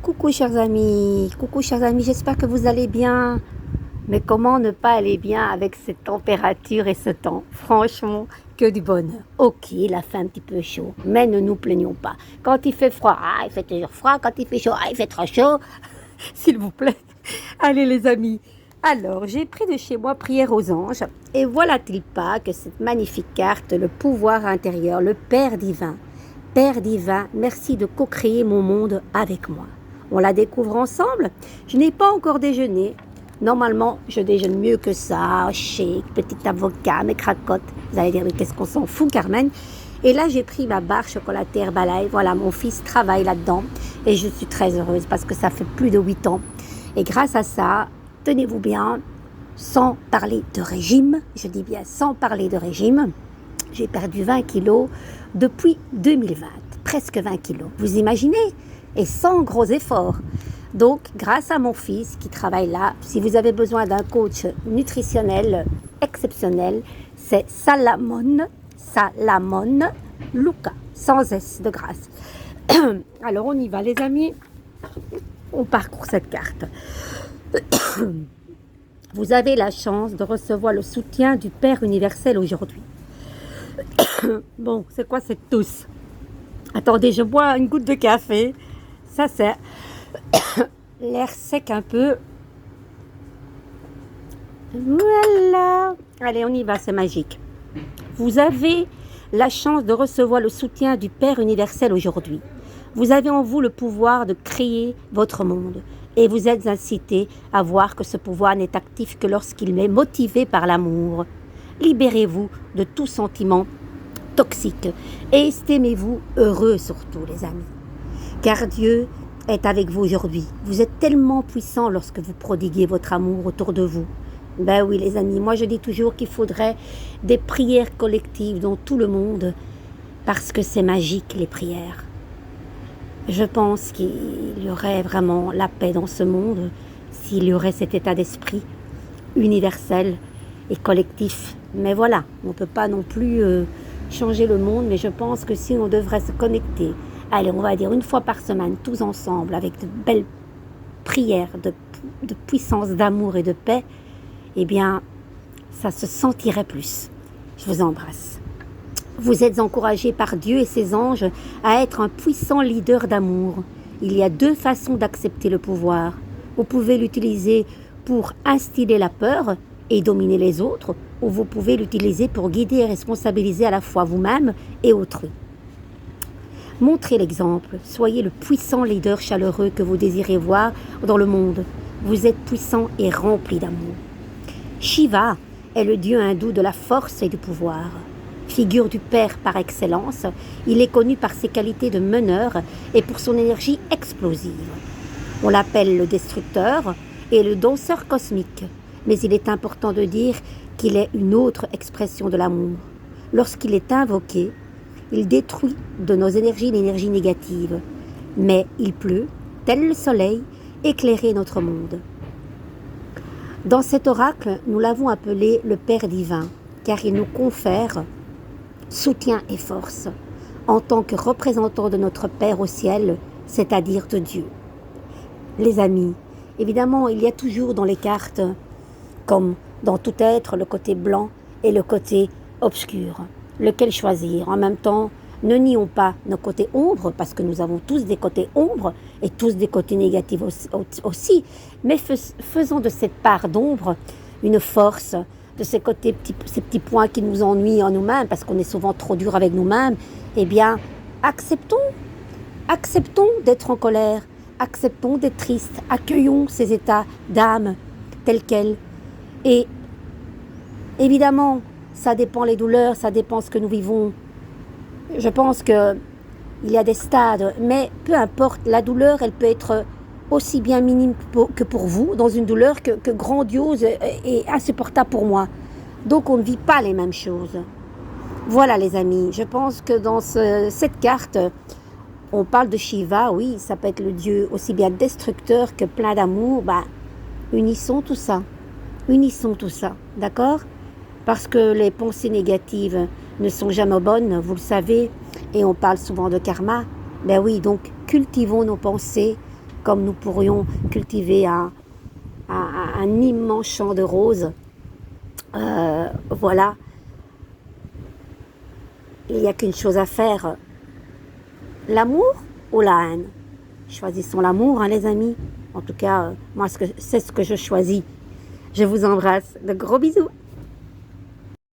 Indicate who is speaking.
Speaker 1: Coucou chers amis, j'espère que vous allez bien. Mais comment ne pas aller bien avec cette température et ce temps? Franchement, que du bonheur. Ok, il a fait un petit peu chaud, mais ne nous plaignons pas. Quand il fait froid, il fait toujours froid. Quand il fait chaud, il fait trop chaud. S'il vous plaît. Allez les amis. Alors, j'ai pris de chez moi Prière aux anges. Et voilà-t-il pas que cette magnifique carte, le pouvoir intérieur, le Père divin. Père divin, merci de co-créer mon monde avec moi. On la découvre ensemble. Je n'ai pas encore déjeuné. Normalement, je déjeune mieux que ça. Chic, petit avocat, mes cracottes. Vous allez dire, mais qu'est-ce qu'on s'en fout, Carmen? Et là, j'ai pris ma barre chocolatée Herbalife. Voilà, mon fils travaille là-dedans. Et je suis très heureuse parce que ça fait plus de 8 ans. Et grâce à ça, tenez-vous bien, sans parler de régime, je dis bien sans parler de régime, j'ai perdu 20 kilos depuis 2020, presque 20 kilos. Vous imaginez? Et sans gros efforts. Donc, grâce à mon fils qui travaille là, si vous avez besoin d'un coach nutritionnel exceptionnel, c'est Salamone Luca, sans S de grâce. Alors, on y va les amis, on parcourt cette carte. Vous avez la chance de recevoir le soutien du Père universel aujourd'hui. Bon, c'est quoi cette tousse? Attendez, je bois une goutte de café. Ça, c'est l'air sec un peu. Voilà. Allez, on y va, c'est magique. Vous avez la chance de recevoir le soutien du Père universel aujourd'hui. Vous avez en vous le pouvoir de créer votre monde. Et vous êtes incité à voir que ce pouvoir n'est actif que lorsqu'il est motivé par l'amour. Libérez-vous de tout sentiment toxique et estimez-vous heureux surtout, les amis. Car Dieu est avec vous aujourd'hui. Vous êtes tellement puissant lorsque vous prodiguez votre amour autour de vous. Ben oui, les amis, moi je dis toujours qu'il faudrait des prières collectives dans tout le monde parce que c'est magique, les prières. Je pense qu'il y aurait vraiment la paix dans ce monde s'il y aurait cet état d'esprit universel et collectif. Mais voilà, on ne peut pas non plus changer le monde, mais je pense que si on devrait se connecter, allez, on va dire une fois par semaine, tous ensemble, avec de belles prières de puissance, d'amour et de paix, eh bien, ça se sentirait plus. Je vous embrasse. Vous êtes encouragés par Dieu et ses anges à être un puissant leader d'amour. Il y a 2 façons d'accepter le pouvoir. Vous pouvez l'utiliser pour instiller la peur et dominer les autres, ou vous pouvez l'utiliser pour guider et responsabiliser à la fois vous-même et autrui. Montrez l'exemple, soyez le puissant leader chaleureux que vous désirez voir dans le monde. Vous êtes puissant et rempli d'amour. Shiva est le dieu hindou de la force et du pouvoir. Figure du père par excellence, il est connu par ses qualités de meneur et pour son énergie explosive. On l'appelle le destructeur et le danseur cosmique, mais il est important de dire qu'il est une autre expression de l'amour. Lorsqu'il est invoqué, il détruit de nos énergies l'énergie négative, mais il peut, tel le soleil, éclairer notre monde. Dans cet oracle, nous l'avons appelé le Père divin, car il nous confère soutien et force, en tant que représentant de notre Père au ciel, c'est-à-dire de Dieu. Les amis, évidemment, il y a toujours dans les cartes, comme dans tout être, le côté blanc et le côté obscur. Lequel choisir? En même temps, ne nions pas nos côtés ombres, parce que nous avons tous des côtés ombres et tous des côtés négatifs aussi, mais faisons de cette part d'ombre une force, de ces côtés, ces petits points qui nous ennuient en nous-mêmes, parce qu'on est souvent trop dur avec nous-mêmes, eh bien, acceptons d'être en colère, acceptons d'être tristes, accueillons ces états d'âme tels quels. Et évidemment, ça dépend les douleurs, ça dépend ce que nous vivons. Je pense qu'il y a des stades, mais peu importe, la douleur, elle peut être aussi bien minime que pour vous, dans une douleur que grandiose et insupportable pour moi. Donc on ne vit pas les mêmes choses. Voilà les amis, je pense que dans cette carte, on parle de Shiva, oui, ça peut être le dieu aussi bien destructeur que plein d'amour. Unissons tout ça, d'accord? Parce que les pensées négatives ne sont jamais bonnes, vous le savez, et on parle souvent de karma. Ben oui, donc cultivons nos pensées comme nous pourrions cultiver un immense champ de roses. Voilà, il n'y a qu'une chose à faire, l'amour ou la haine. Choisissons l'amour, hein, les amis. En tout cas, moi, c'est ce que je choisis. Je vous embrasse. De gros bisous.